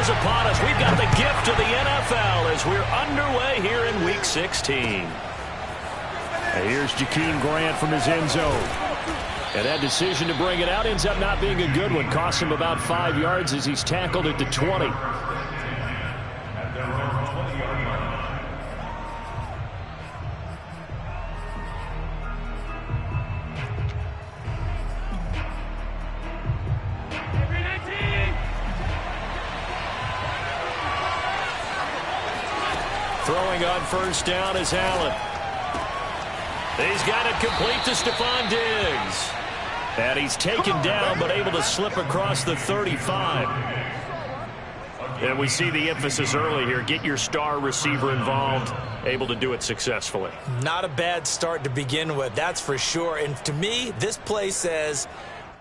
is upon us. We've got the gift of the NFL as we're underway here in Week 16. And here's Jakeem Grant from his end zone. And that decision to bring it out ends up not being a good one. Cost him about 5 yards as he's tackled at the 20. Throwing on first down is Allen. He's got it complete to Stephon Diggs. And he's taken down but able to slip across the 35. And we see the emphasis early here. Get your star receiver involved. Able to do it successfully. Not a bad start to begin with, that's for sure. And to me, this play says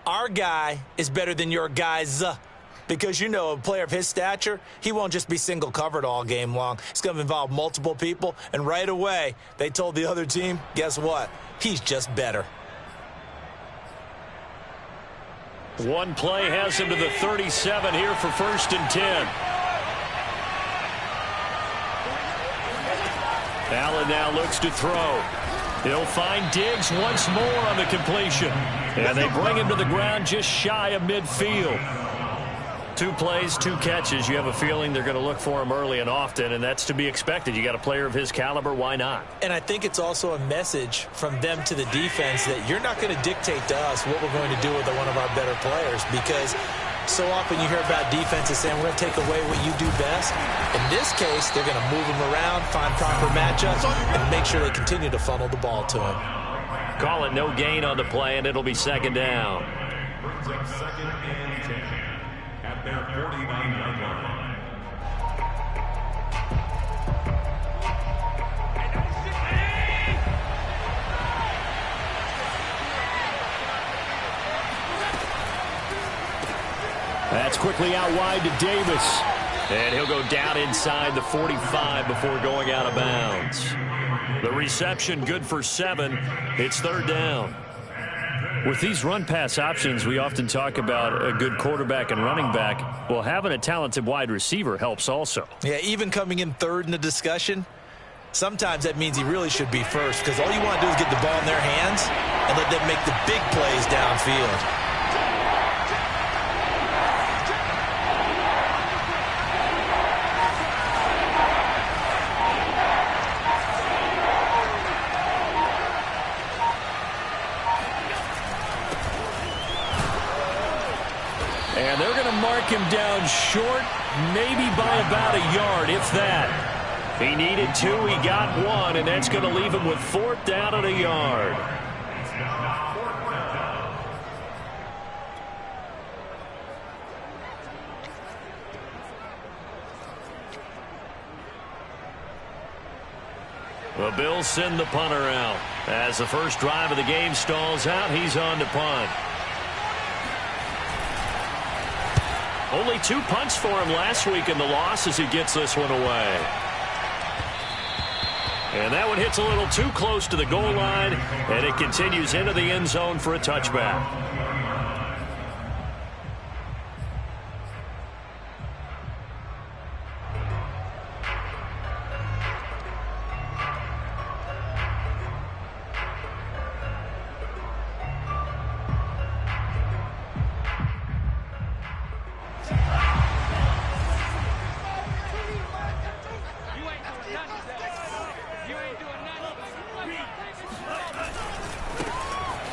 our guy is better than your guys. Because, you know, a player of his stature, he won't just be single covered all game long. It's going to involve multiple people. And right away, they told the other team, guess what? He's just better. One play has him to the 37 here for 1st and 10. Allen now looks to throw. He'll find Diggs once more on the completion. And they bring him to the ground just shy of midfield. 2 plays, 2 catches. You have a feeling they're going to look for him early and often, and that's to be expected. You got a player of his caliber, why not? And I think it's also a message from them to the defense that you're not going to dictate to us what we're going to do with one of our better players, because so often you hear about defenses saying we're going to take away what you do best. In this case, they're going to move him around, find proper matchups, and make sure they continue to funnel the ball to him. Call it no gain on the play, and it'll be 2nd down. Brings up 2nd and 10. At their 49-yard line. That's quickly out wide to Davis. And he'll go down inside the 45 before going out of bounds. The reception good for 7. It's 3rd down. With these run-pass options, we often talk about a good quarterback and running back. Well, having a talented wide receiver helps also. Yeah, even coming in 3rd in the discussion, sometimes that means he really should be first, because all you want to do is get the ball in their hands and let them make the big plays downfield. And they're going to mark him down short, maybe by about a yard, if that. He needed 2, he got 1, and that's going to leave him with 4th down and a yard. The Bills send the punter out. As the first drive of the game stalls out, he's on to punt. Only 2 punts for him last week in the loss as he gets this one away. And that one hits a little too close to the goal line, and it continues into the end zone for a touchback.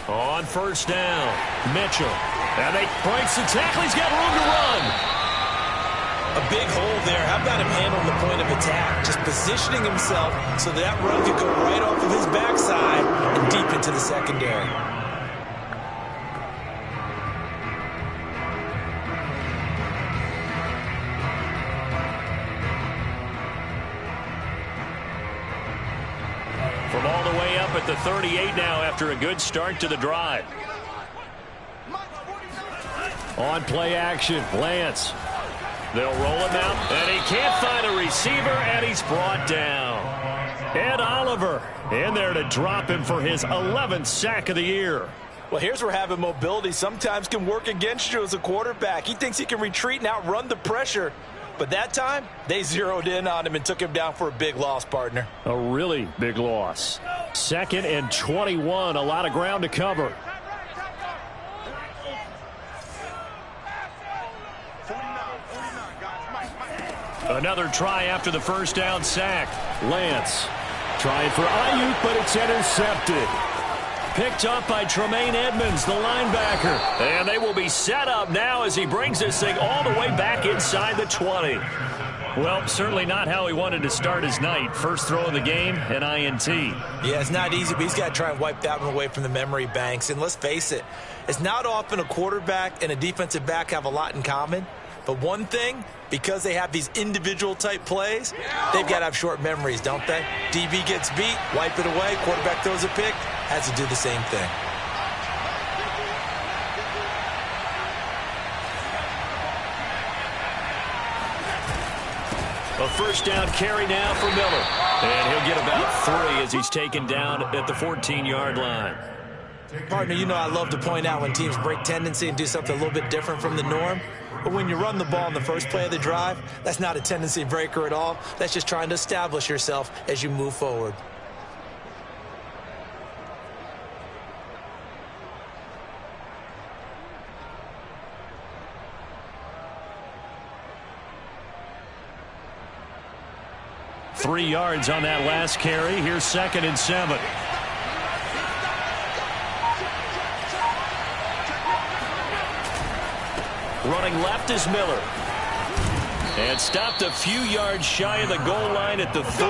On first down, Mitchell. And they breaks the tackle. He's got room to run. A big hole there. How about him handling the point of attack? Just positioning himself so that run could go right off of his backside and deep into the secondary. From all the way up at the 38 now after a good start to the drive. On play action, Lance. They'll roll him out, and he can't find a receiver, and he's brought down. Ed Oliver in there to drop him for his 11th sack of the year. Well, here's where having mobility sometimes can work against you as a quarterback. He thinks he can retreat and outrun the pressure. But that time, they zeroed in on him and took him down for a big loss, partner. A really big loss. 2nd and 21, a lot of ground to cover. Another try after the first down sack. Lance trying for Ayuk, but it's intercepted. Picked up by Tremaine Edmonds, the linebacker. And they will be set up now as he brings this thing all the way back inside the 20. Well, certainly not how he wanted to start his night. First throw of the game, an INT. Yeah, it's not easy, but he's got to try and wipe that one away from the memory banks. And let's face it, it's not often a quarterback and a defensive back have a lot in common. But one thing, because they have these individual type plays, they've got to have short memories, don't they? DB gets beat, wipe it away, quarterback throws a pick, has to do the same thing. A first down carry now for Miller. And he'll get about 3 as he's taken down at the 14-yard line. Partner, you know I love to point out when teams break tendency and do something a little bit different from the norm. But when you run the ball in the first play of the drive, that's not a tendency breaker at all. That's just trying to establish yourself as you move forward. Three yards on that last carry. Here's 2nd and 7. Running left is Miller. And stopped a few yards shy of the goal line at the 3.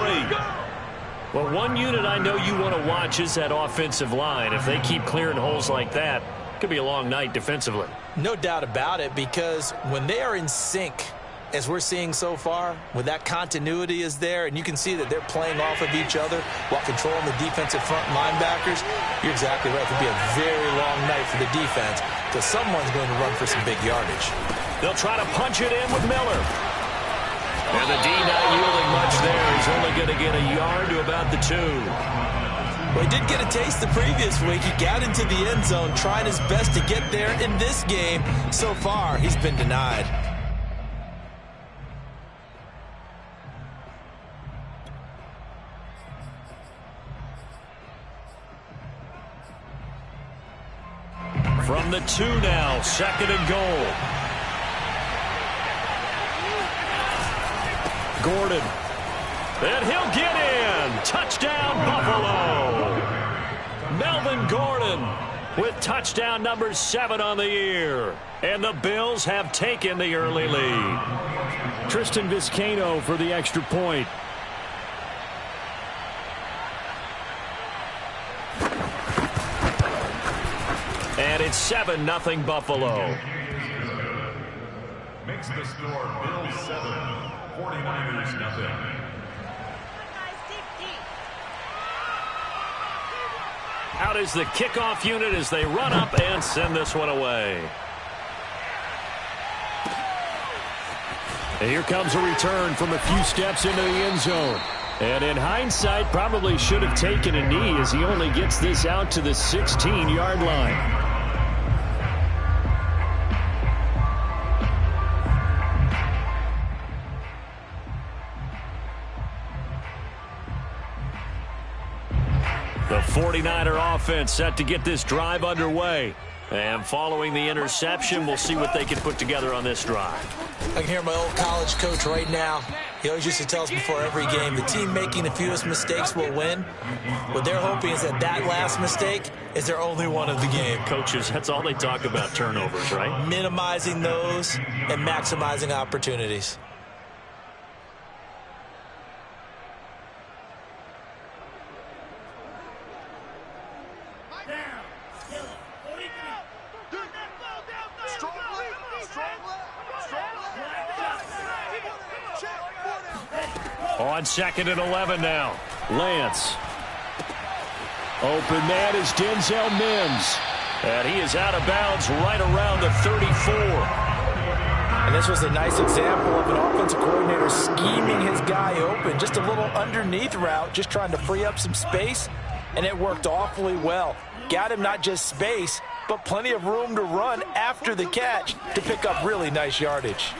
Well, one unit I know you want to watch is that offensive line. If they keep clearing holes like that, it could be a long night defensively. No doubt about it, because when they are in sync, as we're seeing so far, when that continuity is there, and you can see that they're playing off of each other while controlling the defensive front linebackers, you're exactly right. It could be a very long night for the defense, because someone's going to run for some big yardage. They'll try to punch it in with Miller. And the D not yielding much there. He's only going to get a yard to about the 2. Well, he did get a taste the previous week. He got into the end zone, trying his best to get there in this game. So far, he's been denied. From the 2 now, 2nd and goal. Gordon. And he'll get in. Touchdown, Buffalo. Melvin Gordon with touchdown number 7 on the year. And the Bills have taken the early lead. Tristan Vizcaino for the extra point. And it's 7-0 Buffalo. Makes the score Bills 7, 49ers nothing. Out is the kickoff unit as they run up and send this one away. And here comes a return from a few steps into the end zone. And in hindsight, probably should have taken a knee as he only gets this out to the 16-yard line. The 49er offense set to get this drive underway. And following the interception, we'll see what they can put together on this drive. I can hear my old college coach right now. He always used to tell us before every game, the team making the fewest mistakes will win. What they're hoping is that that last mistake is their only one of the game. Coaches, that's all they talk about, turnovers, right? Minimizing those and maximizing opportunities. On 2nd and 11 now. Lance. Open man is Denzel Mims. And he is out of bounds right around the 34. And this was a nice example of an offensive coordinator scheming his guy open. Just a little underneath route, just trying to free up some space. And it worked awfully well. Got him not just space, but plenty of room to run after the catch to pick up really nice yardage.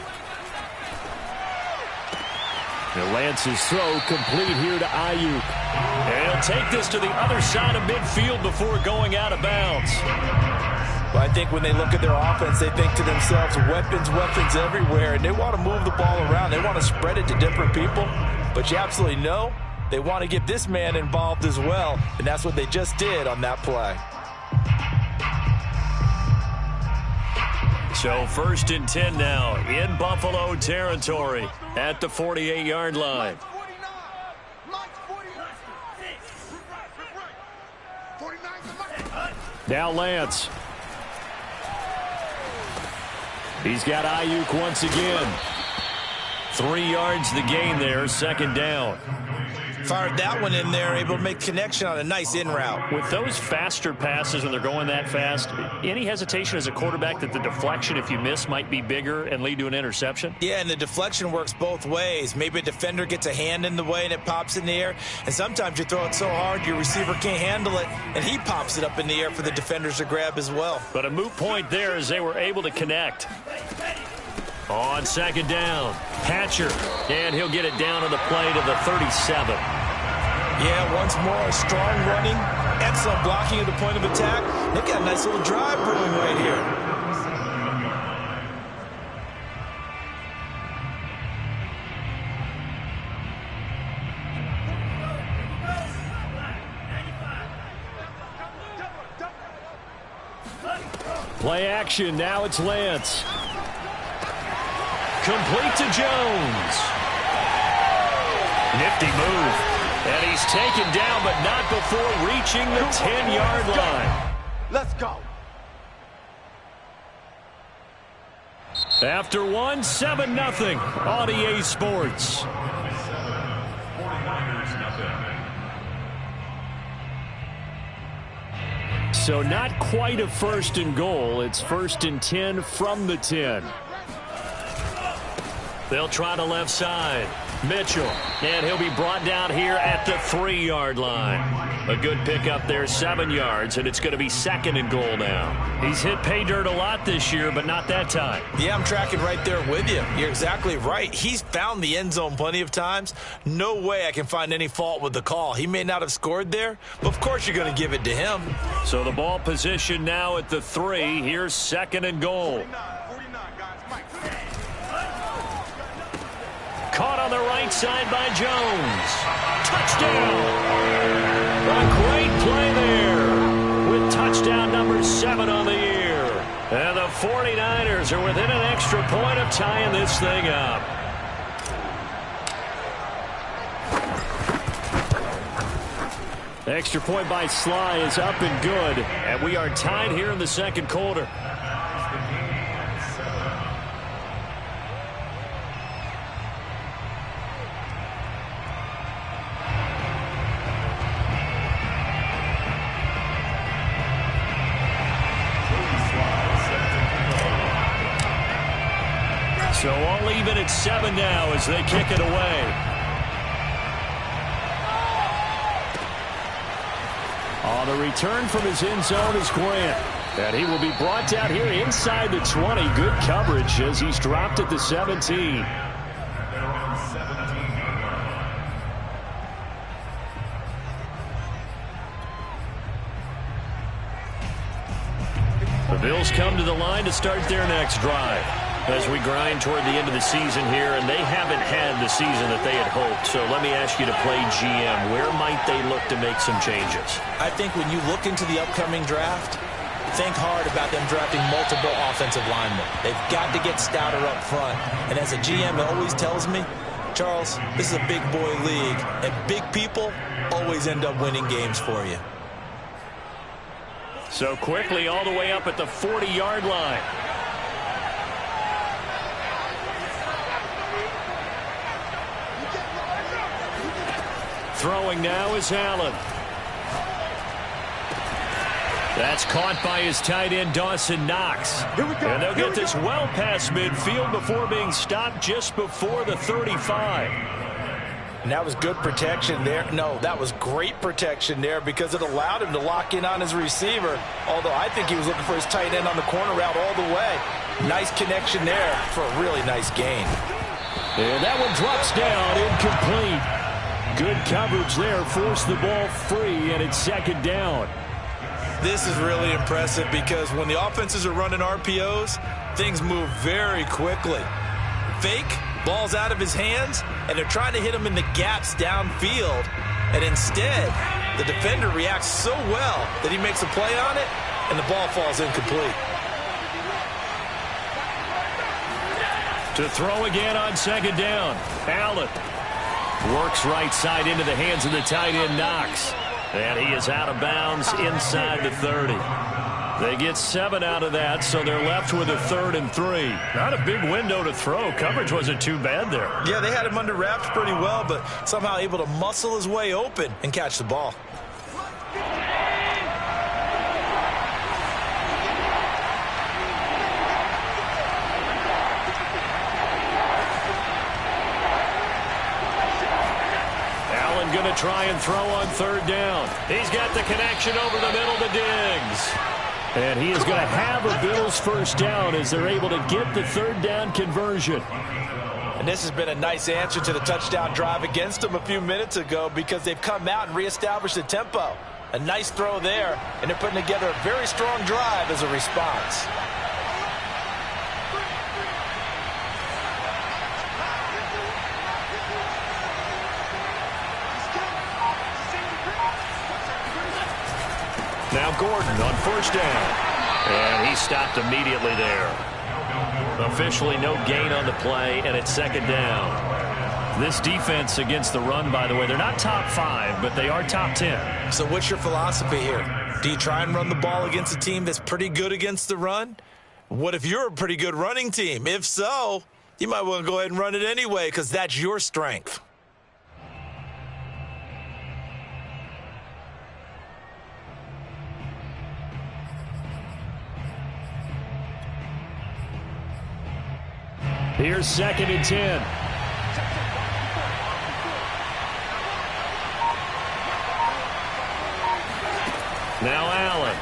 And Lance's throw complete here to Ayuk. And he'll take this to the other side of midfield before going out of bounds. Well, I think when they look at their offense, they think to themselves, weapons, weapons everywhere, and they want to move the ball around. They want to spread it to different people, but you absolutely know they want to get this man involved as well, and that's what they just did on that play. So 1st and 10 now in Buffalo territory at the 48-yard line. Now Lance. He's got Ayuk once again. 3 yards the gain there, 2nd down. Fired that one in there, able to make connection on a nice in route. With those faster passes when they're going that fast, any hesitation as a quarterback that the deflection, if you miss, might be bigger and lead to an interception? Yeah, and the deflection works both ways. Maybe a defender gets a hand in the way and it pops in the air, and sometimes you throw it so hard your receiver can't handle it, and he pops it up in the air for the defenders to grab as well. But a moot point there as they were able to connect. On 2nd down, Hatcher, and he'll get it down on the play to the 37. Yeah, once more, strong running, excellent blocking at the point of attack. They've got a nice little drive brewing right here. Play action, now it's Lance. Complete to Jones. Nifty move. And he's taken down, but not before reaching the 10-yard line. Let's go. After one, 7-0 on EA Sports. 49ers nothing. So not quite a 1st and goal. It's 1st and 10 from the 10. They'll try the left side. Mitchell, and he'll be brought down here at the 3-yard line. A good pickup there, 7 yards, and it's going to be 2nd and goal now. He's hit pay dirt a lot this year, but not that time. Yeah, I'm tracking right there with you. You're exactly right. He's found the end zone plenty of times. No way I can find any fault with the call. He may not have scored there, but of course you're going to give it to him. So the ball position now at the 3. Here's 2nd and goal. Caught on the right side by Jones. Touchdown! A great play there with touchdown number 7 on the year. And the 49ers are within an extra point of tying this thing up. Extra point by Sly is up and good. And we are tied here in the 2nd quarter. So all even at 7 now as they kick it away. On the return from his end zone is Grant. And he will be brought down here inside the 20. Good coverage as he's dropped at the 17. The Bills come to the line to start their next drive as we grind toward the end of the season here, and they haven't had the season that they had hoped. So let me ask you to play GM. Where might they look to make some changes? I think when you look into the upcoming draft, think hard about them drafting multiple offensive linemen. They've got to get stouter up front. And as a GM, it always tells me, Charles, this is a big boy league, and big people always end up winning games for you. So quickly all the way up at the 40-yard line. Throwing now is Allen. That's caught by his tight end, Dawson Knox. And they'll get this well past midfield before being stopped just before the 35. And that was good protection there. No, that was great protection there because it allowed him to lock in on his receiver. Although I think he was looking for his tight end on the corner route all the way. Nice connection there for a really nice gain. And that one drops down, incomplete. Good coverage there, forced the ball free, and it's second down. This is really impressive because when the offenses are running RPOs, things move very quickly. Fake, ball's out of his hands, and they're trying to hit him in the gaps downfield. And instead, the defender reacts so well that he makes a play on it, and the ball falls incomplete. To throw again on second down. Allen works right side into the hands of the tight end, Knox. And he is out of bounds inside the 30. They get 7 out of that, so they're left with a 3rd and 3. Not a big window to throw. Coverage wasn't too bad there. Yeah, they had him under wraps pretty well, but somehow able to muscle his way open and catch the ball. Going to try and throw on 3rd down. He's got the connection over the middle to Diggs. And he is going to have a Bills first down as they're able to get the 3rd down conversion. And this has been a nice answer to the touchdown drive against them a few minutes ago because they've come out and reestablished the tempo. A nice throw there, and they're putting together a very strong drive as a response. Now Gordon on 1st down. And he stopped immediately there. Officially no gain on the play, and it's 2nd down. This defense against the run, by the way, they're not top 5, but they are top 10. So what's your philosophy here? Do you try and run the ball against a team that's pretty good against the run? What if you're a pretty good running team? If so, you might want to go ahead and run it anyway because that's your strength. Here's 2nd and 10. Now Allen.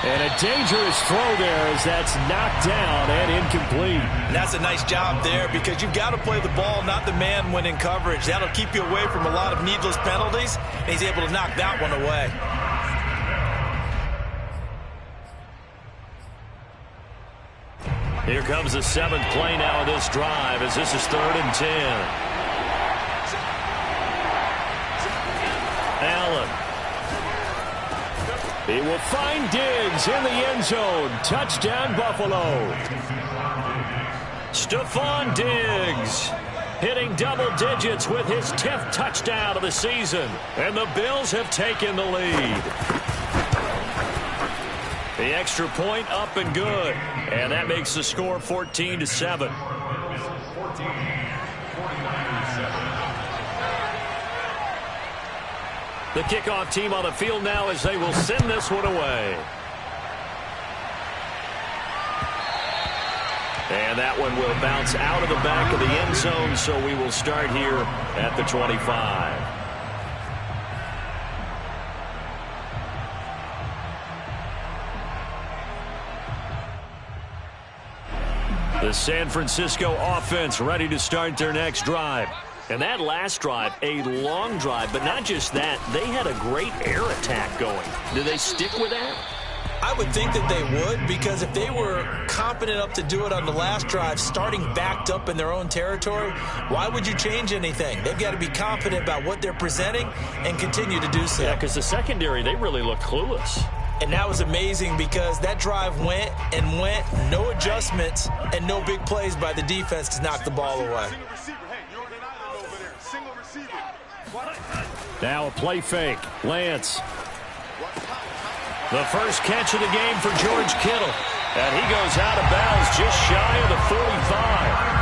And a dangerous throw there as that's knocked down and incomplete. And that's a nice job there because you've got to play the ball, not the man when in coverage. That'll keep you away from a lot of needless penalties, and he's able to knock that one away. Here comes the 7th play now of this drive as this is 3rd and 10. Allen. He will find Diggs in the end zone. Touchdown, Buffalo. Stephon Diggs hitting double digits with his 10th touchdown of the season. And the Bills have taken the lead. The extra point up and good. And that makes the score 14-7. The kickoff team on the field now as they will send this one away. And that one will bounce out of the back of the end zone, so we will start here at the 25. The San Francisco offense ready to start their next drive. And that last drive, a long drive, but not just that. They had a great air attack going. Do they stick with that? I would think that they would because if they were confident enough to do it on the last drive, starting backed up in their own territory, why would you change anything? They've got to be confident about what they're presenting and continue to do so. Yeah, because the secondary, they really looked clueless. And that was amazing because that drive went and went, no adjustments, and no big plays by the defense to knock the ball away. Now a play fake. Lance. The first catch of the game for George Kittle. And he goes out of bounds just shy of the 45.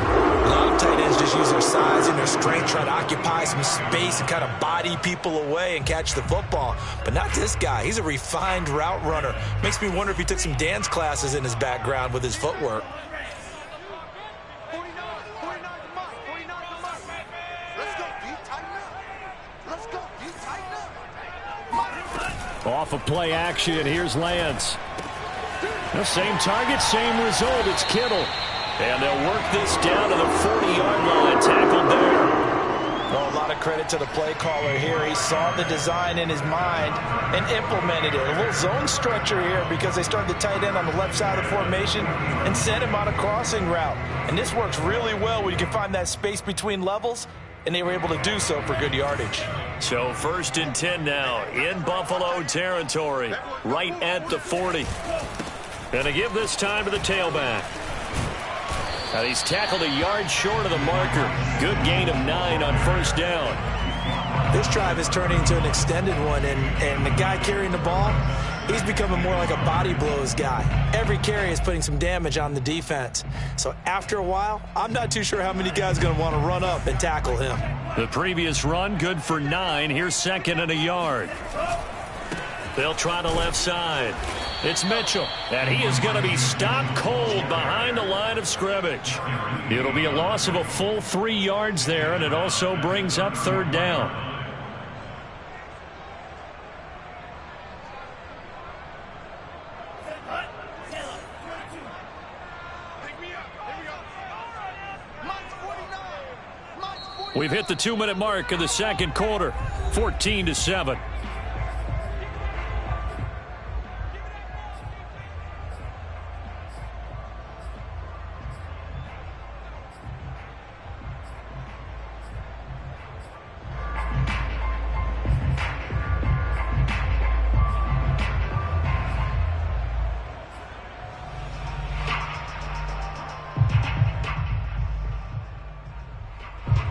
A lot of tight ends just use their size and their strength, try to occupy some space and kind of body people away and catch the football. But not this guy. He's a refined route runner. Makes me wonder if he took some dance classes in his background with his footwork. Off of play action, here's Lance. The same target, same result. It's Kittle. And they'll work this down to the 40-yard line, tackled there. Well, a lot of credit to the play caller here. He saw the design in his mind and implemented it. A little zone stretcher here because they started the tight end on the left side of the formation and sent him on a crossing route. And this works really well when you can find that space between levels, and they were able to do so for good yardage. So 1st and 10 now in Buffalo territory, right at the 40. And to give this time to the tailback. Now he's tackled a yard short of the marker. Good gain of 9 on 1st down. This drive is turning into an extended one, and the guy carrying the ball, he's becoming more like a body blows guy. Every carry is putting some damage on the defense. So after a while, I'm not too sure how many guys are going to want to run up and tackle him. The previous run, good for 9. Here's 2nd and a yard. They'll try the left side. It's Mitchell, and he is going to be stopped cold behind the line of scrimmage. It'll be a loss of a full 3 yards there, and it also brings up 3rd down. We've hit the 2-minute mark of the 2nd quarter, 14-7.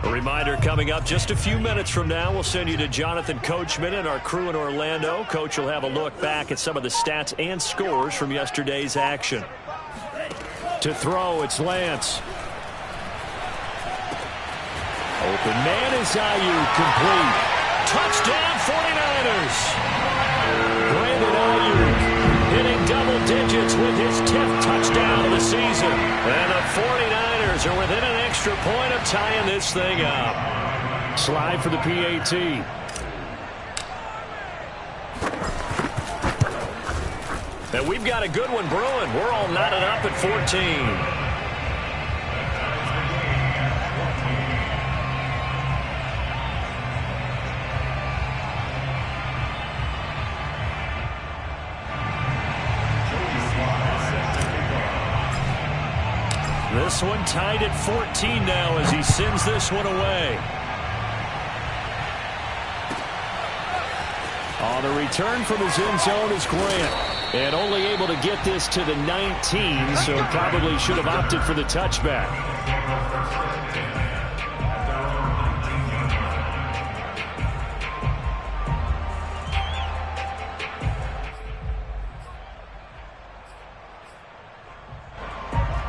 Reminder coming up just a few minutes from now, we'll send you to Jonathan Coachman and our crew in Orlando. Coach will have a look back at some of the stats and scores from yesterday's action. To throw, it's Lance. Open man is Ayuk, complete. Touchdown 49ers. Brandon Ayuk hitting double digits with his 10th touchdown of the season. And the 49ers are within an extra point of tying this thing up. Slide for the PAT. And we've got a good one brewing. We're all knotted up at 14. This one tied at 14 now as he sends this one away. On the return from his end zone is Grant. And only able to get this to the 19, so probably should have opted for the touchback.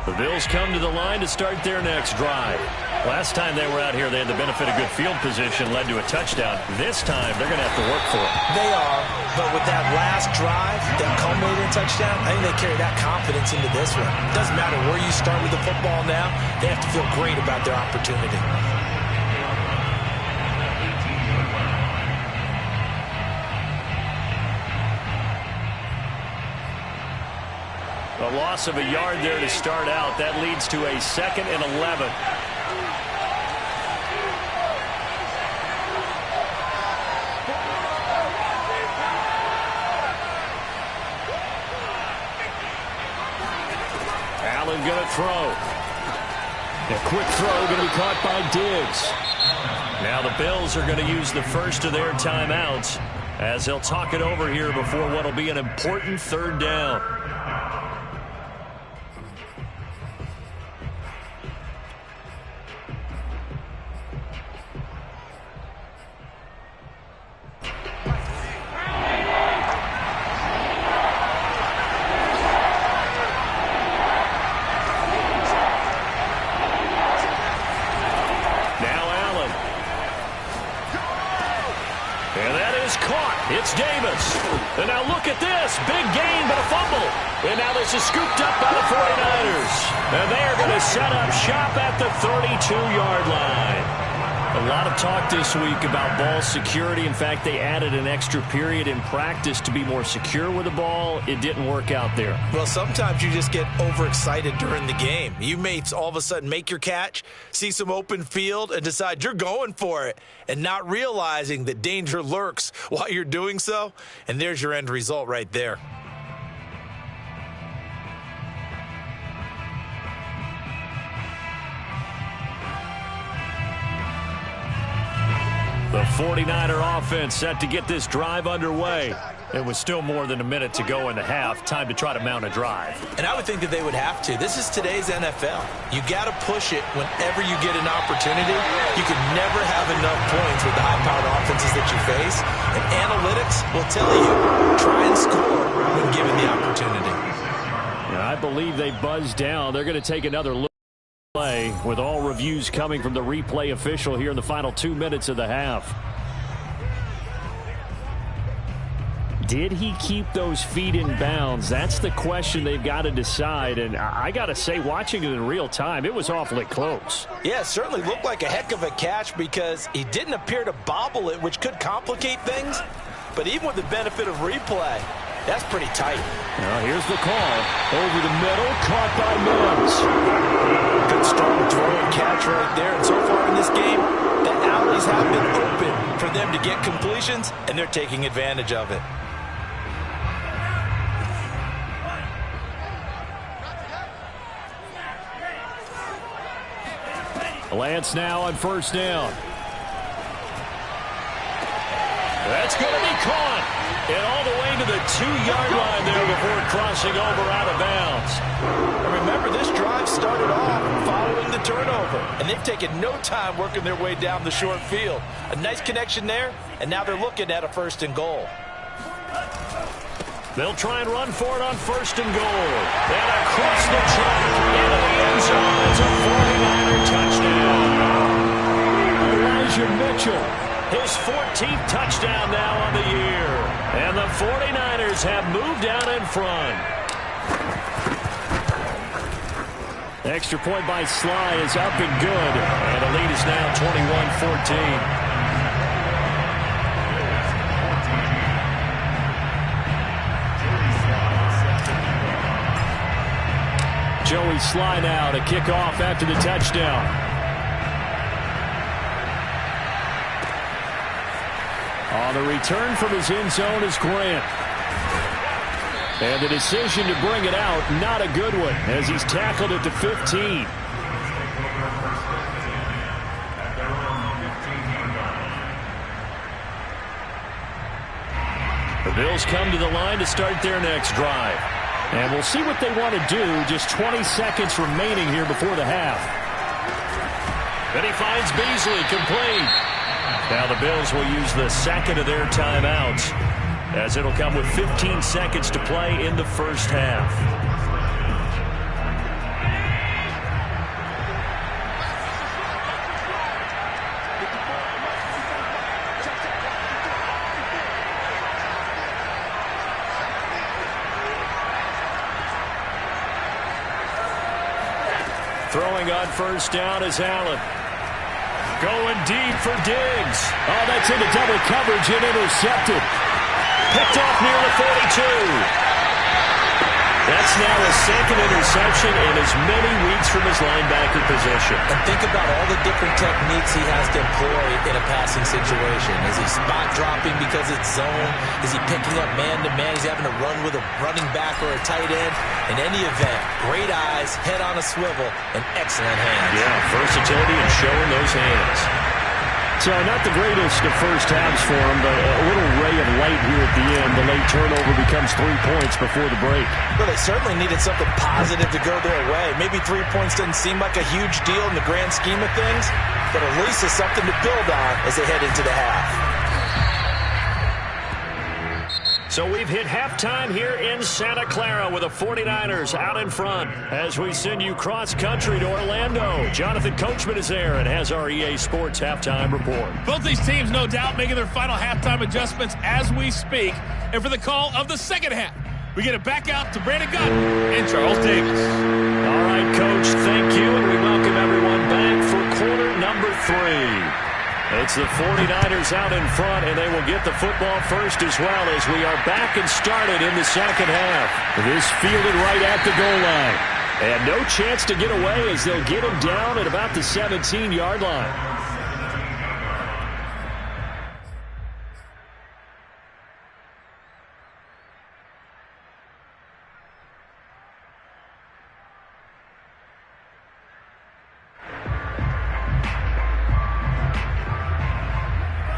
The Bills come to the line to start their next drive. Last time they were out here, they had the benefit of good field position, led to a touchdown. This time, they're going to have to work for it. They are, but with that last drive that culminated in touchdown, I think they carry that confidence into this one. It doesn't matter where you start with the football now. They have to feel great about their opportunity. A loss of a yard there to start out. That leads to a 2nd and 11. Allen going to throw. A quick throw going to be caught by Diggs. Now the Bills are going to use the first of their timeouts as they'll talk it over here before what will be an important 3rd down. It's Davis. And now look at this. Big gain, but a fumble. And now this is scooped up by the 49ers. And they are going to set up shop at the 32-yard line. A lot of talk this week about ball security. In fact, they added an extra period in practice to be more secure with the ball. It didn't work out there. Well, sometimes you just get overexcited during the game. You may all of a sudden make your catch, see some open field, and decide you're going for it, and not realizing that danger lurks while you're doing so. And there's your end result right there. The 49er offense set to get this drive underway. It was still more than a minute to go in the half. Time to try to mount a drive. And I would think that they would have to. This is today's NFL. You got to push it whenever you get an opportunity. You can never have enough points with the high-powered offenses that you face. And analytics will tell you, try and score when given the opportunity. Yeah, I believe they buzzed down. They're going to take another look. With all reviews coming from the replay official here in the final 2 minutes of the half. Did he keep those feet in bounds? That's the question they've got to decide. And I got to say, watching it in real time, it was awfully close. Yeah, it certainly looked like a heck of a catch because he didn't appear to bobble it, which could complicate things. But even with the benefit of replay, that's pretty tight. Well, here's the call. Over the middle, caught by Mims. Good strong throw and catch right there. And so far in this game, the alleys have been open for them to get completions, and they're taking advantage of it. Lance now on first down. That's going to be caught. And all the way to the 2-yard line there before crossing over out of bounds. And remember, this drive started off following the turnover. And they've taken no time working their way down the short field. A nice connection there, and now they're looking at a 1st and goal. They'll try and run for it on 1st and goal. And across the track into the end zone. It's a 49er touchdown. Elijah Mitchell, his 14th touchdown now on the year. And the 49ers have moved down in front. Extra point by Sly is up and good. And the lead is now 21-14. Joey Sly now to kick off after the touchdown. On the return from his end zone is Grant. And the decision to bring it out, not a good one, as he's tackled at the 15. The Bills come to the line to start their next drive. And we'll see what they want to do. Just 20 seconds remaining here before the half. Then he finds Beasley complete. Now the Bills will use the second of their timeouts, as it'll come with 15 seconds to play in the first half. Throwing on first down is Allen. Going deep for Diggs. Oh, that's into double coverage and intercepted. Picked off near the 42. That's now a second interception in as many weeks from his linebacker position. And think about all the different techniques he has to employ in a passing situation. Is he spot dropping because it's zone? Is he picking up man-to-man? Is he having to run with a running back or a tight end? In any event, great eyes, head on a swivel, and excellent hands. Yeah, versatility and showing those hands. So not the greatest of first halves for him, but a little ray of light here at the end. The late turnover becomes 3 points before the break. Well, they certainly needed something positive to go their way. Maybe 3 points doesn't seem like a huge deal in the grand scheme of things, but at least it's something to build on as they head into the half. So we've hit halftime here in Santa Clara with the 49ers out in front. As we send you cross-country to Orlando, Jonathan Coachman is there and has our EA Sports halftime report. Both these teams, no doubt, making their final halftime adjustments as we speak. And for the call of the second half, we get it back out to Brandon Gunn and Charles Davis. All right, Coach, thank you, and we welcome everyone back for quarter number 3. It's the 49ers out in front, and they will get the football first as well as we are back and started in the second half. This fielded right at the goal line. And no chance to get away as they'll get him down at about the 17-yard line.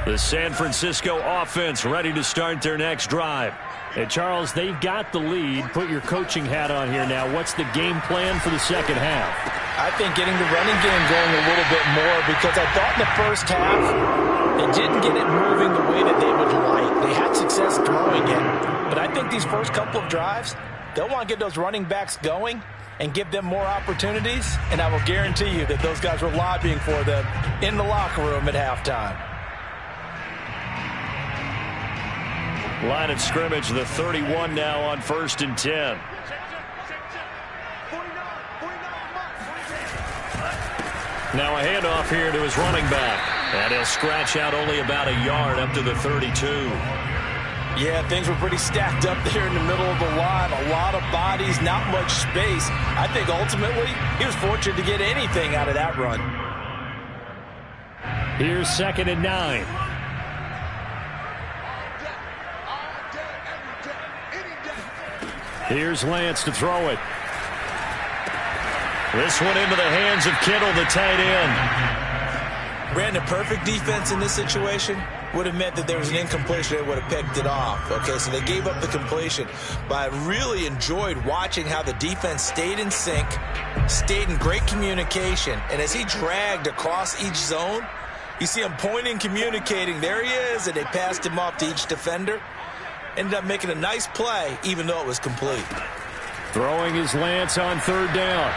The San Francisco offense ready to start their next drive. And Charles, they've got the lead. Put your coaching hat on here now. What's the game plan for the second half? I think getting the running game going a little bit more, because I thought in the first half they didn't get it moving the way that they would like. They had success throwing it. But I think these first couple of drives, they'll want to get those running backs going and give them more opportunities. And I will guarantee you that those guys were lobbying for them in the locker room at halftime. Line of scrimmage, the 31 now on 1st and 10. Now a handoff here to his running back. And he'll scratch out only about a yard up to the 32. Yeah, things were pretty stacked up there in the middle of the line. A lot of bodies, not much space. I think ultimately he was fortunate to get anything out of that run. Here's 2nd and 9. Here's Lance to throw it. This one into the hands of Kittle, the tight end. Brandon, perfect defense in this situation would have meant that there was an incompletion. They would have picked it off. Okay, so they gave up the completion. But I really enjoyed watching how the defense stayed in sync, stayed in great communication. And as he dragged across each zone, you see him pointing, communicating. There he is, and they passed him off to each defender. Ended up making a nice play, even though it was complete. Throwing his Lance on 3rd down.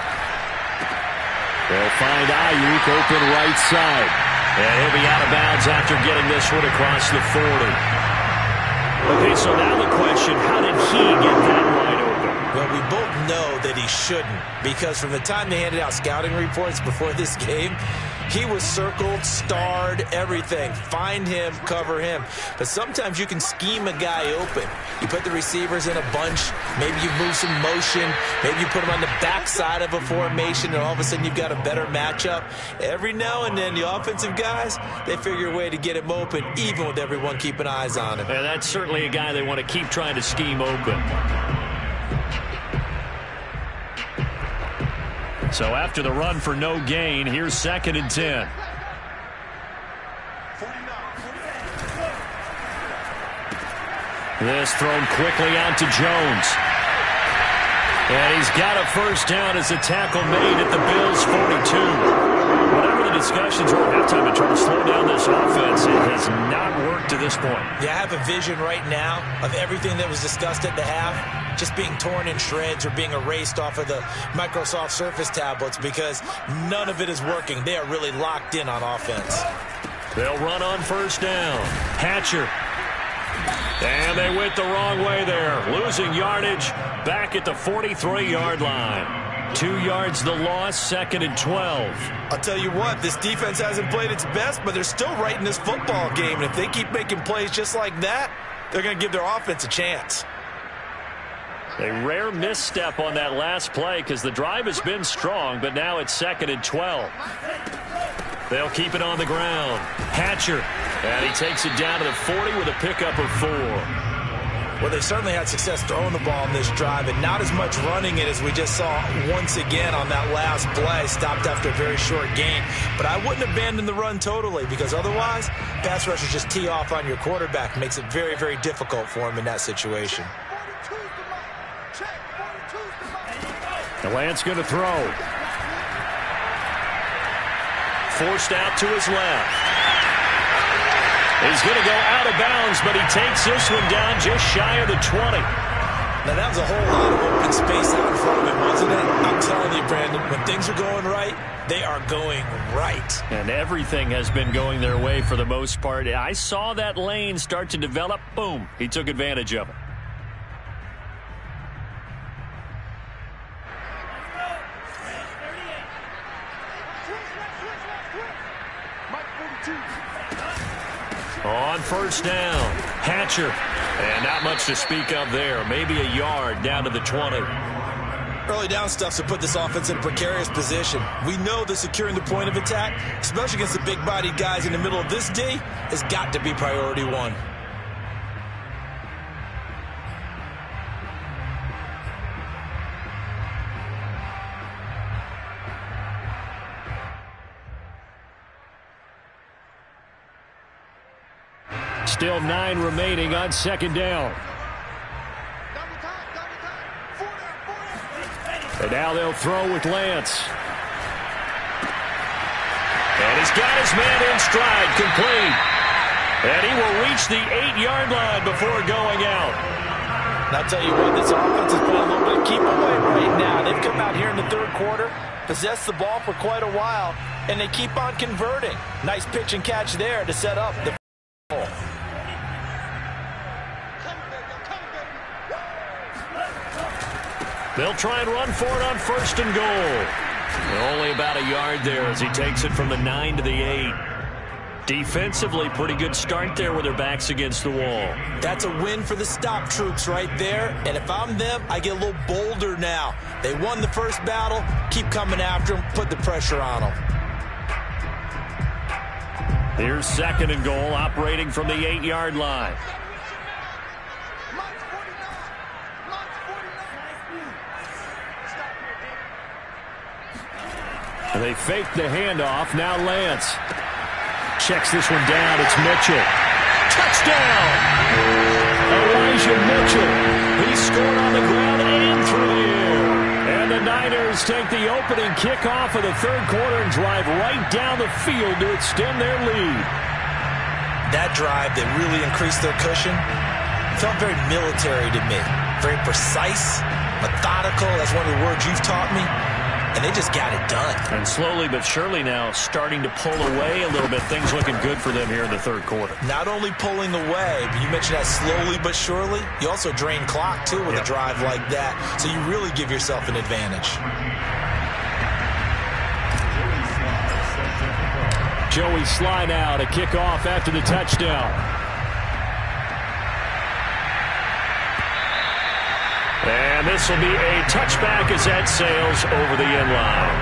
They'll find Ayuk open right side. And he'll be out of bounds after getting this one across the 40. Okay, so now the question, how did he get that wide open? Well, we both know that he shouldn't, because from the time they handed out scouting reports before this game, he was circled, starred, everything. Find him, cover him. But sometimes you can scheme a guy open. You put the receivers in a bunch. Maybe you move some motion. Maybe you put them on the backside of a formation, and all of a sudden you've got a better matchup. Every now and then, the offensive guys, they figure a way to get him open, even with everyone keeping eyes on him. Yeah, that's certainly a guy they want to keep trying to scheme open. So after the run for no gain, here's 2nd and 10. This thrown quickly out to Jones. And he's got a first down as a tackle made at the Bills' 42. Whatever the discussions were at halftime to try to slow down this offense, it has not worked to this point. Yeah, I have a vision right now of everything that was discussed at the half just being torn in shreds or being erased off of the Microsoft Surface tablets, because none of it is working. They are really locked in on offense. They'll run on 1st down. Hatcher. And they went the wrong way there. Losing yardage back at the 43-yard line. 2 yards the loss, 2nd and 12. I'll tell you what, this defense hasn't played its best, but they're still right in this football game. And if they keep making plays just like that, they're going to give their offense a chance. A rare misstep on that last play because the drive has been strong, but now it's 2nd and 12. They'll keep it on the ground. Hatcher, and he takes it down to the 40 with a pickup of 4. Well, they certainly had success throwing the ball in this drive, and not as much running it as we just saw once again on that last play. Stopped after a very short gain. But I wouldn't abandon the run totally, because otherwise, pass rushers just tee off on your quarterback. Makes it very, very difficult for him in that situation. And Lance going to throw. Forced out to his left. He's going to go out of bounds, but he takes this one down just shy of the 20. Now, that was a whole lot of open space out in front of him, wasn't it? I'm telling you, Brandon, when things are going right, they are going right. And everything has been going their way for the most part. I saw that lane start to develop. Boom. He took advantage of it. On first down, Hatcher. And not much to speak of there. Maybe a yard down to the 20. Early down stuff to put this offense in a precarious position. We know that securing the point of attack, especially against the big-bodied guys in the middle of this D, has got to be priority one. Still 9 remaining on second down. And now they'll throw with Lance. And he's got his man in stride, complete. And he will reach the 8-yard line before going out. And I'll tell you what, this offense is playing a little bit of keep away right now. They've come out here in the third quarter, possessed the ball for quite a while, and they keep on converting. Nice pitch and catch there to set up the ball. They'll try and run for it on first and goal. And only about a yard there as he takes it from the 9 to the 8. Defensively, pretty good start there with their backs against the wall. That's a win for the stop troops right there. And if I'm them, I get a little bolder now. They won the first battle. Keep coming after them. Put the pressure on them. Here's second and goal, operating from the 8-yard line. They fake the handoff. Now Lance checks this one down. It's Mitchell. Touchdown! Elijah Mitchell. He scored on the ground and through the air. And the Niners take the opening kickoff of the third quarter and drive right down the field to extend their lead. That drive that really increased their cushion felt very military to me. Very precise, methodical. That's one of the words you've taught me. And they just got it done. And slowly but surely now starting to pull away a little bit. Things looking good for them here in the third quarter. Not only pulling away, but you mentioned that slowly but surely. You also drain clock, too, with a drive like that. So you really give yourself an advantage. Joey Sly now to kick off after the touchdown. And this will be a touchback as that sails over the end line.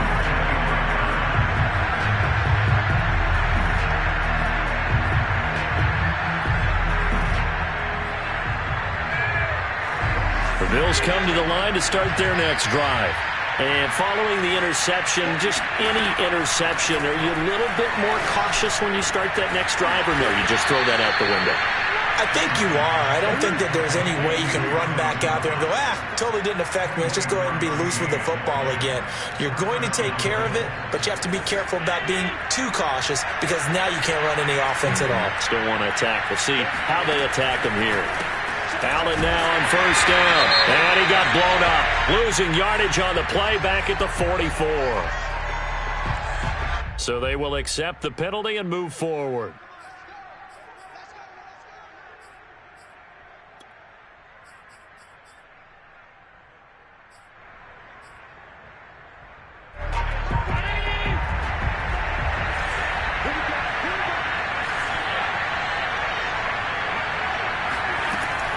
The Bills come to the line to start their next drive. And following the interception, just any interception, are you a little bit more cautious when you start that next drive, or no, you just throw that out the window? I think you are. I don't think that there's any way you can run back out there and go, totally didn't affect me. Let's just go ahead and be loose with the football again. You're going to take care of it, but you have to be careful about being too cautious because now you can't run any offense at all. Still want to attack. We'll see how they attack them here. Allen now on first down. And he got blown up. Losing yardage on the play back at the 44. So they will accept the penalty and move forward.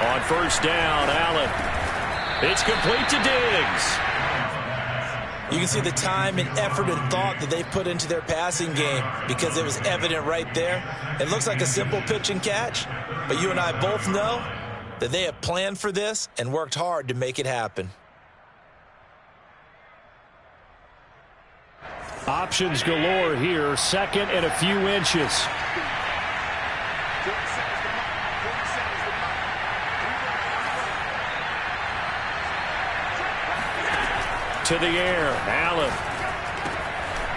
On first down, Allen. It's complete to Diggs. You can see the time and effort and thought that they put into their passing game because it was evident right there. It looks like a simple pitch and catch, but you and I both know that they have planned for this and worked hard to make it happen. Options galore here, second and a few inches. To the air, Allen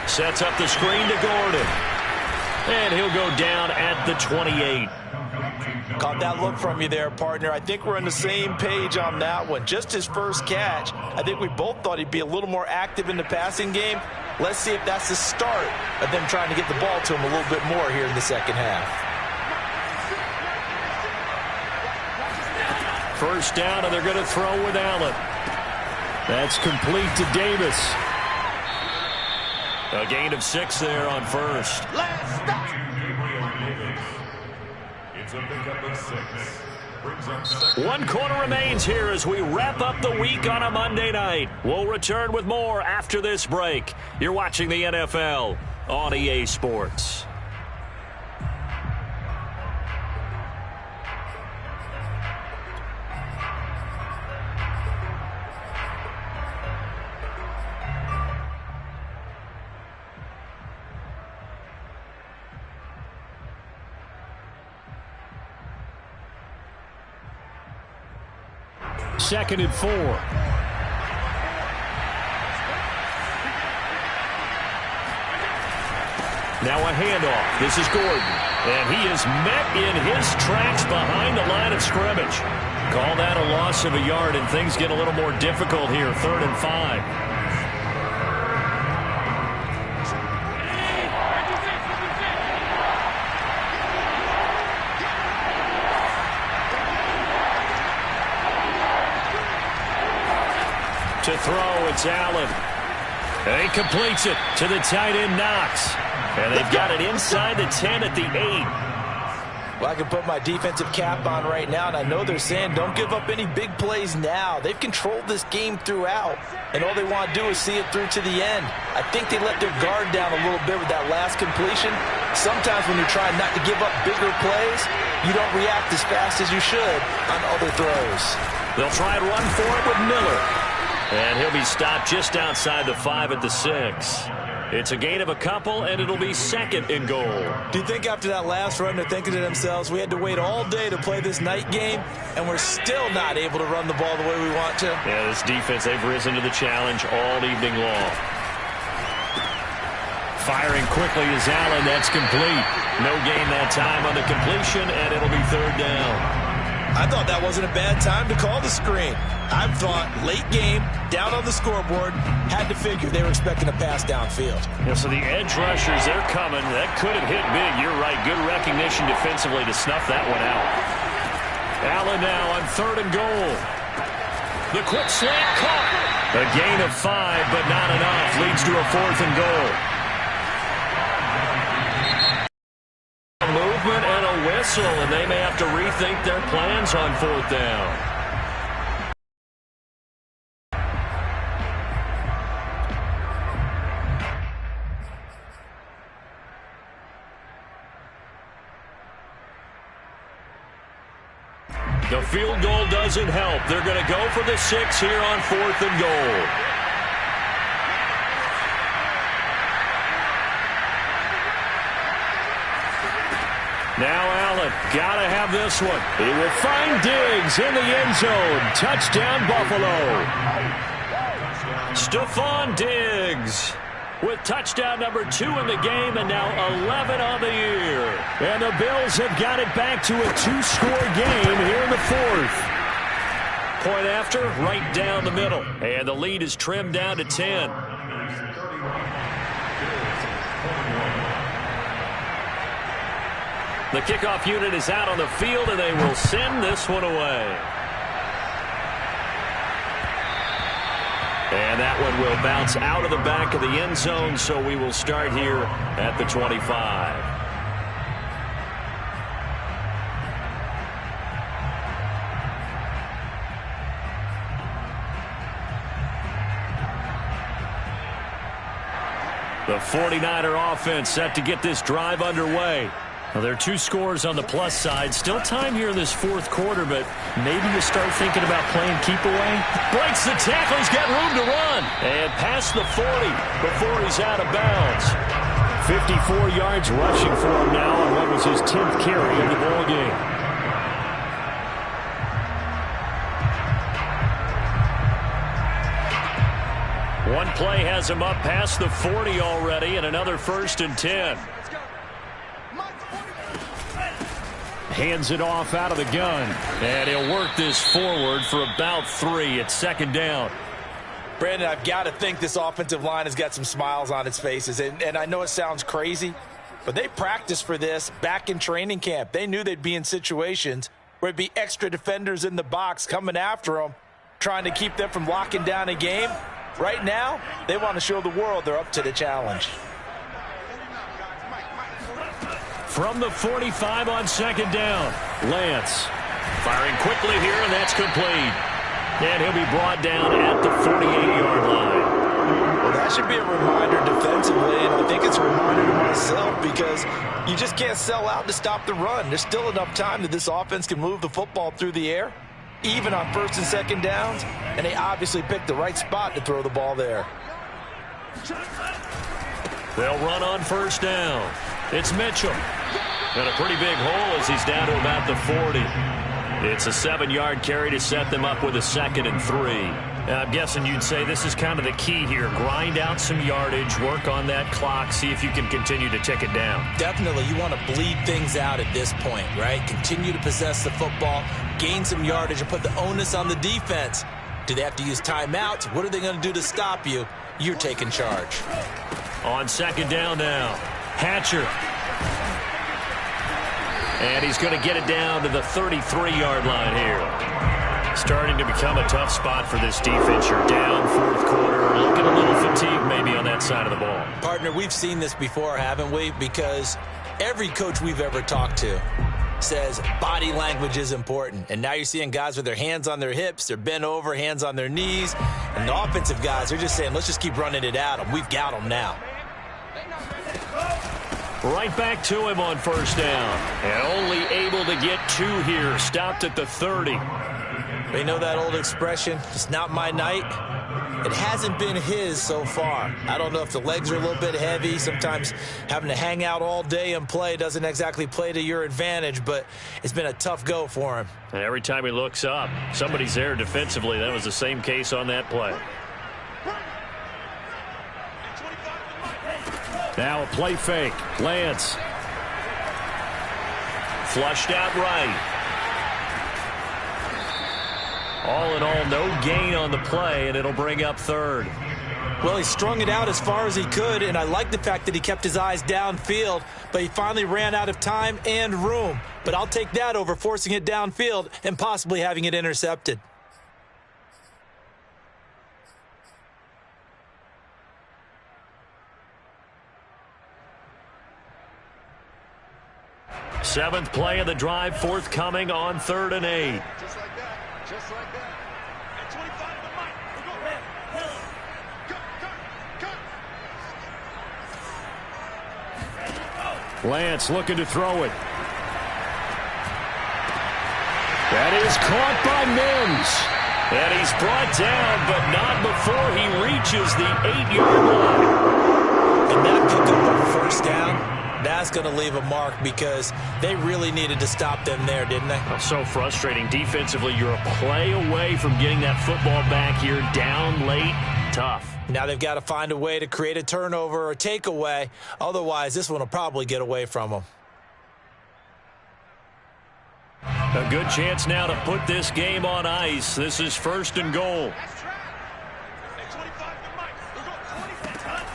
sets up the screen to Gordon. And he'll go down at the 28. Caught that look from you there, partner. I think we're on the same page on that one. Just his first catch. I think we both thought he'd be a little more active in the passing game. Let's see if that's the start of them trying to get the ball to him a little bit more here in the second half. First down, and they're going to throw with Allen. That's complete to Davis. A gain of 6 there on first. It's So pickup of 6. Brings up second. One quarter remains here as we wrap up the week on a Monday night. We'll return with more after this break. You're watching the NFL on EA Sports. Second and 4. Now a handoff. This is Gordon. And he is met in his tracks behind the line of scrimmage. Call that a loss of a yard, and things get a little more difficult here. 3rd and 5. To throw, it's Allen. And he completes it to the tight end, Knox. And they've got it inside the 10 at the 8. Well, I can put my defensive cap on right now, and I know they're saying don't give up any big plays now. They've controlled this game throughout, and all they want to do is see it through to the end. I think they let their guard down a little bit with that last completion. Sometimes when you're trying not to give up bigger plays, you don't react as fast as you should on other throws. They'll try and run for it with Miller. And he'll be stopped just outside the 5 at the 6. It's a gain of a couple, and it'll be 2nd and goal. Do you think after that last run they're thinking to themselves, we had to wait all day to play this night game, and we're still not able to run the ball the way we want to? Yeah, this defense, they've risen to the challenge all evening long. Firing quickly is Allen. That's complete. No gain that time on the completion, and it'll be 3rd down. I thought that wasn't a bad time to call the screen. I thought late game, down on the scoreboard, had to figure they were expecting a pass downfield. Yeah, so the edge rushers, they're coming. That could have hit big. You're right. Good recognition defensively to snuff that one out. Allen now on 3rd and goal. The quick slant caught. A gain of 5, but not enough. Leads to a 4th and goal. Movement and a whistle, and they may have to rethink their plans on 4th down. The field goal doesn't help. They're going to go for the 6 here on 4th and goal. Now Allen, gotta have this one. He will find Diggs in the end zone. Touchdown, Buffalo. Stephon Diggs with touchdown number 2 in the game, and now 11 on the year. And the Bills have got it back to a 2-score game here in the 4th. Point after, right down the middle. And the lead is trimmed down to 10. The kickoff unit is out on the field, and they will send this one away. And that one will bounce out of the back of the end zone, so we will start here at the 25. The 49er offense set to get this drive underway. Well, there are 2 scores on the plus side. Still time here in this 4th quarter, but maybe you start thinking about playing keep away. Breaks the tackle. He's got room to run. And past the 40 before he's out of bounds. 54 yards rushing for him now on what was his 10th carry of the ball game. One play has him up past the 40 already, and another 1st and 10. Hands it off out of the gun. And he'll work this forward for about 3. It's 2nd down. Brandon, I've got to think this offensive line has got some smiles on its faces. And I know it sounds crazy, but they practiced for this back in training camp. They knew they'd be in situations where it'd be extra defenders in the box coming after them, trying to keep them from locking down a game. Right now, they want to show the world they're up to the challenge. from the 45 on second down. Lance firing quickly here, and that's complete. And he'll be brought down at the 48-yard line. Well, that should be a reminder defensively, and I think it's a reminder to myself because you just can't sell out to stop the run. There's still enough time that this offense can move the football through the air, even on first and second downs, and they obviously picked the right spot to throw the ball there. They'll run on first down. It's Mitchell. And a pretty big hole as he's down to about the 40. It's a 7-yard carry to set them up with a 2nd and 3. I'm guessing you'd say this is kind of the key here. Grind out some yardage, work on that clock, see if you can continue to tick it down. Definitely. You want to bleed things out at this point, right? Continue to possess the football, gain some yardage, and put the onus on the defense. Do they have to use timeouts? What are they going to do to stop you? You're taking charge. On second down now, Hatcher. And he's going to get it down to the 33-yard line here. Starting to become a tough spot for this defense. You're down fourth quarter, looking a little fatigued maybe on that side of the ball. Partner, we've seen this before, haven't we? Because every coach we've ever talked to says body language is important. And now you're seeing guys with their hands on their hips, they're bent over, hands on their knees. And the offensive guys are just saying, let's just keep running it at them. We've got them now. Right back to him on first down. And only able to get 2 here. Stopped at the 30. They know that old expression, it's not my night. It hasn't been his so far. I don't know if the legs are a little bit heavy. Sometimes having to hang out all day and play doesn't exactly play to your advantage, but it's been a tough go for him. And every time he looks up, somebody's there defensively. That was the same case on that play. Now a play fake. Lance. Flushed out right. All in all, no gain on the play, and it'll bring up 3rd. Well, he strung it out as far as he could, and I like the fact that he kept his eyes downfield, but he finally ran out of time and room. But I'll take that over forcing it downfield and possibly having it intercepted. Seventh play of the drive, forthcoming on 3rd and 8. Just like that. At 25 to Mike. Go. Lance looking to throw it. That is caught by Mims. And he's brought down, but not before he reaches the 8-yard line. And that pickup of first down, that's going to leave a mark because they really needed to stop them there, didn't they? Oh, so frustrating. Defensively, you're a play away from getting that football back here. Down late, tough. Now they've got to find a way to create a turnover or a takeaway. Otherwise, this one will probably get away from them. A good chance now to put this game on ice. This is 1st and goal.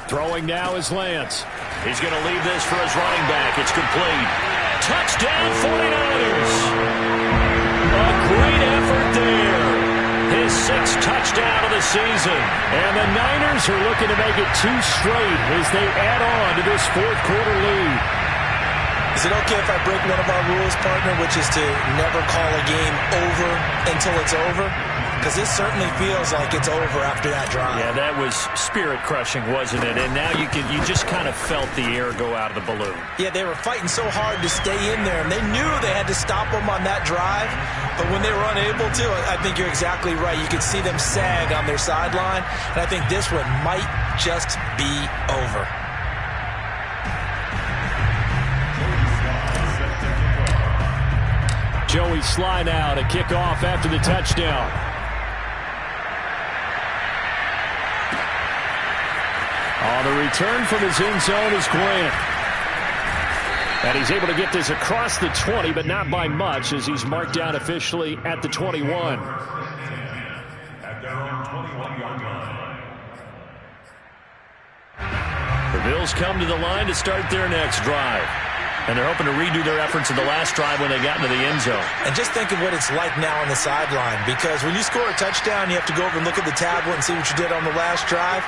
Throwing now is Lance. He's going to leave this for his running back. It's complete. Touchdown 49ers. A great effort there. His 6th touchdown of the season. And the Niners are looking to make it 2 straight as they add on to this fourth quarter lead. Is it okay if I break one of our rules, partner, which is to never call a game over until it's over? Because this certainly feels like it's over after that drive. Yeah, that was spirit-crushing, wasn't it? And now you just kind of felt the air go out of the balloon. Yeah, they were fighting so hard to stay in there, and they knew they had to stop them on that drive. But when they were unable to, I think you're exactly right. You could see them sag on their sideline, and I think this one might just be over. Joey Slye now to kick off after the touchdown. On the return from his end zone is Grant. And he's able to get this across the 20, but not by much as he's marked down officially at the 21. At their own 21-yard line. The Bills come to the line to start their next drive. and they're hoping to redo their efforts in the last drive when they got into the end zone. And just think of what it's like now on the sideline, because when you score a touchdown, you have to go over and look at the tablet and see what you did on the last drive.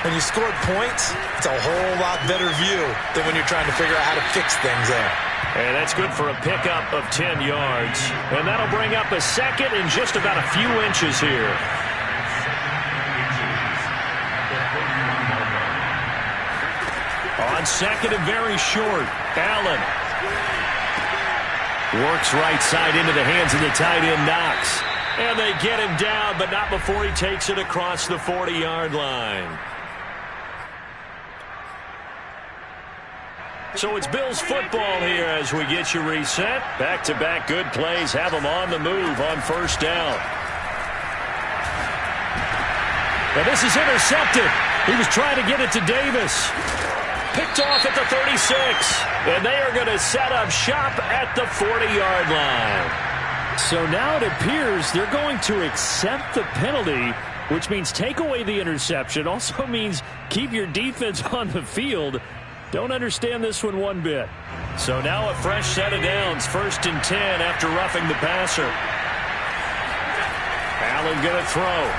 When you scored points, it's a whole lot better view than when you're trying to figure out how to fix things there. And that's good for a pickup of 10 yards. And that'll bring up a second and just about a few inches here. On second and very short, Allen works right side into the hands of the tight end, Knox. And they get him down, but not before he takes it across the 40-yard line. So it's Bills football here as we get you reset. Back-to-back good plays have them on the move on first down. And this is intercepted. He was trying to get it to Davis. Picked off at the 36. And they are going to set up shop at the 40-yard line. So now it appears they're going to accept the penalty, which means take away the interception. Also means keep your defense on the field. Don't understand this one bit. So now a fresh set of downs. 1st and 10 after roughing the passer. Allen going to throw.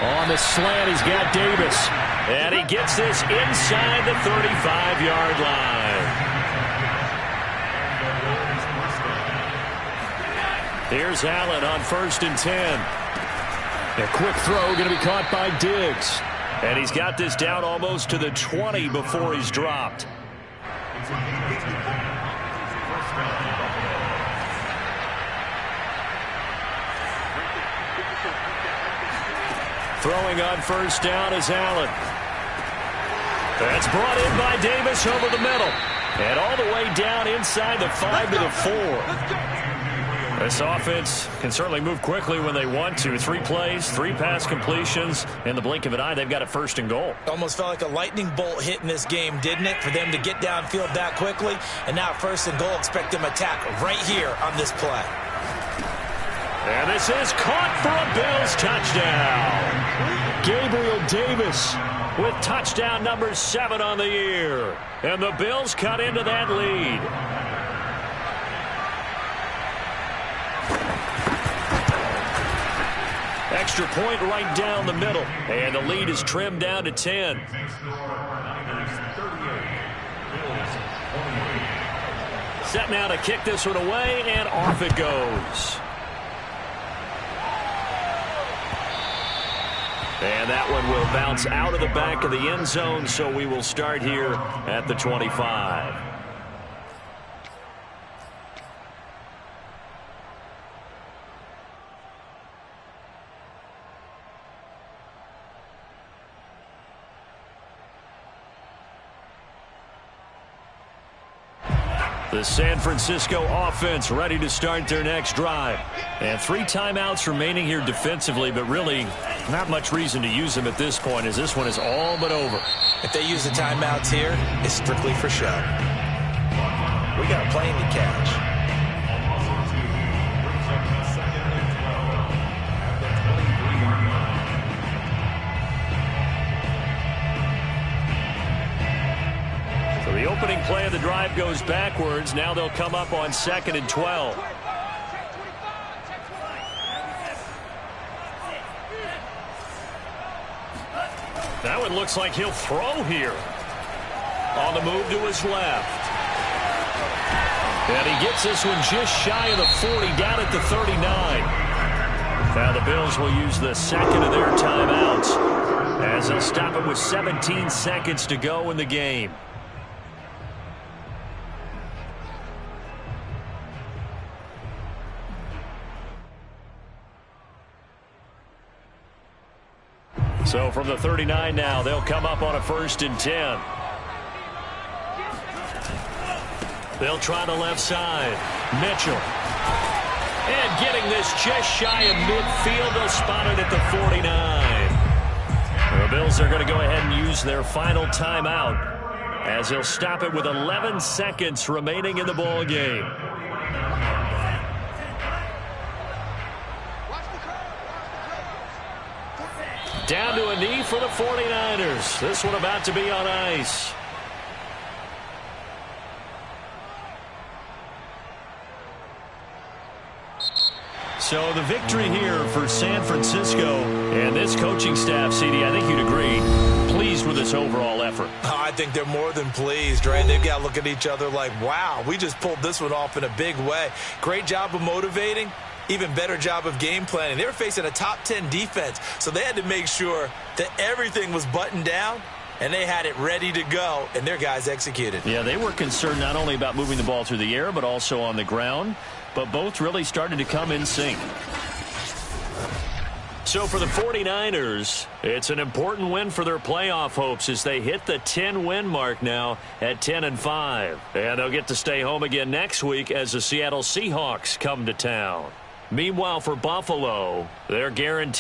On the slant, he's got Davis. And he gets this inside the 35-yard line. Here's Allen on 1st and 10. A quick throw going to be caught by Diggs. And he's got this down almost to the 20 before he's dropped. Throwing on first down is Allen. That's brought in by Davis over the middle. And all the way down inside the 5 to the 4. This offense can certainly move quickly when they want to. 3 plays, 3 pass completions. In the blink of an eye, they've got a 1st and goal. Almost felt like a lightning bolt hit in this game, didn't it? For them to get downfield that quickly. And now 1st and goal, expect them to attack right here on this play. And this is caught for a Bills touchdown. Gabriel Davis with touchdown number 7 on the year. And the Bills cut into that lead. Extra point right down the middle. And the lead is trimmed down to 10. Set now to kick this one away, and off it goes. And that one will bounce out of the back of the end zone, so we will start here at the 25. The San Francisco offense ready to start their next drive. And 3 timeouts remaining here defensively, but really not much reason to use them at this point, as this one is all but over. If they use the timeouts here, it's strictly for show. We got a plane to catch. The opening play of the drive goes backwards. Now they'll come up on 2nd and 12. That one looks like he'll throw here. On the move to his left. And he gets this one just shy of the 40, down at the 39. Now the Bills will use the second of their timeouts as they'll stop it with 17 seconds to go in the game. So from the 39 now, they'll come up on a 1st and 10. They'll try the left side. Mitchell. And getting this just shy of midfield. They'll spot it at the 49. The Bills are going to go ahead and use their final timeout as they'll stop it with 11 seconds remaining in the ball game. Down to a knee for the 49ers. This one about to be on ice. So the victory here for San Francisco, and this coaching staff, CD, I think you'd agree, pleased with this overall effort. I think they're more than pleased, right? They've got to look at each other like, wow, we just pulled this one off in a big way. Great job of motivating. Even better job of game planning. They were facing a top 10 defense, so they had to make sure that everything was buttoned down, and they had it ready to go, and their guys executed. Yeah, they were concerned not only about moving the ball through the air, but also on the ground, but both really started to come in sync. So for the 49ers, it's an important win for their playoff hopes as they hit the 10-win mark now at 10-5. And they'll get to stay home again next week as the Seattle Seahawks come to town. Meanwhile, for Buffalo, they're guaranteed